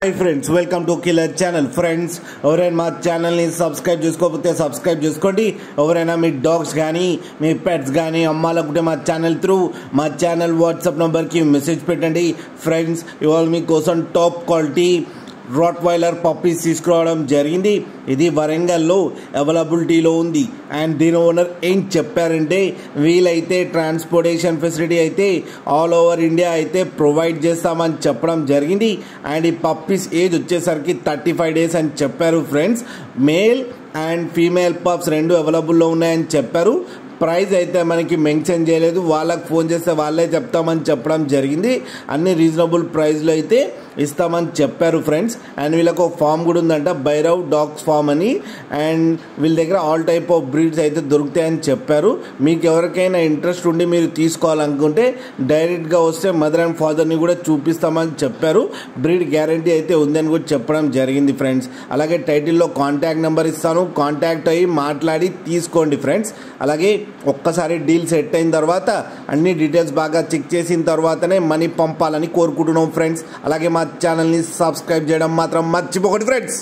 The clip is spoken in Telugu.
Hi friends, welcome to killer channel. Friends, ఎవరైనా మా ఛానల్ని సబ్స్క్రైబ్ చేసుకోకపోతే సబ్స్క్రైబ్ చేసుకోండి. ఎవరైనా మీ డాగ్స్ కానీ మీ పెట్స్ కానీ అమ్మాలనుకుంటే మా ఛానల్ వాట్సాప్ నెంబర్కి మెసేజ్ పెట్టండి. ఫ్రెండ్స్, ఇవాళ మీకోసం టాప్ క్వాలిటీ రాట్వైలర్ పప్పీస్ తీసుకురావడం జరిగింది. ఇది వరంగల్లో అవైలబిలిటీలో ఉంది. అండ్ దీని ఓనర్ ఏం చెప్పారంటే, వీలైతే ట్రాన్స్పోర్టేషన్ ఫెసిలిటీ అయితే ఆల్ ఓవర్ ఇండియా అయితే ప్రొవైడ్ చేస్తామని చెప్పడం జరిగింది. అండ్ ఈ పప్పీస్ ఏజ్ వచ్చేసరికి 35 days అని చెప్పారు. Friends, male and female pups రెండు అవైలబుల్లో ఉన్నాయని చెప్పారు. ప్రైస్ అయితే మనకి మెన్షన్ చేయలేదు. వాళ్ళకి ఫోన్ చేస్తే వాళ్ళే చెప్తామని చెప్పడం జరిగింది. అన్ని రీజనబుల్ ప్రైస్లో అయితే ఇస్తామని చెప్పారు. ఫ్రెండ్స్, అండ్ వీళ్ళకి ఒక ఫామ్ కూడా ఉందంట, భైరవ్ డాగ్స్ ఫామ్ అని. అండ్ వీళ్ళ దగ్గర ఆల్ టైప్ ఆఫ్ బ్రీడ్స్ అయితే దొరుకుతాయని చెప్పారు. మీకు ఎవరికైనా ఇంట్రెస్ట్ ఉండి మీరు తీసుకోవాలనుకుంటే డైరెక్ట్గా వస్తే మదర్ అండ్ ఫాదర్ని కూడా చూపిస్తామని చెప్పారు. బ్రీడ్ గ్యారంటీ అయితే ఉందని కూడా చెప్పడం జరిగింది. ఫ్రెండ్స్, అలాగే టైటిల్లో కాంటాక్ట్ నెంబర్ ఇస్తాను, కాంటాక్ట్ అయ్యి మాట్లాడి తీసుకోండి. ఫ్రెండ్స్, అలాగే ఒక్కసారి డీల్ సెట్ అయిన తర్వాత అన్ని డీటెయిల్స్ బాగా చెక్ చేసిన తర్వాతనే మనీ పంపాలని కోరుకుంటున్నాం. ఫ్రెండ్స్, అలాగే మా ఛానల్ని సబ్స్క్రైబ్ చేయడం మాత్రం మర్చిపోకండి. ఫ్రెండ్స్.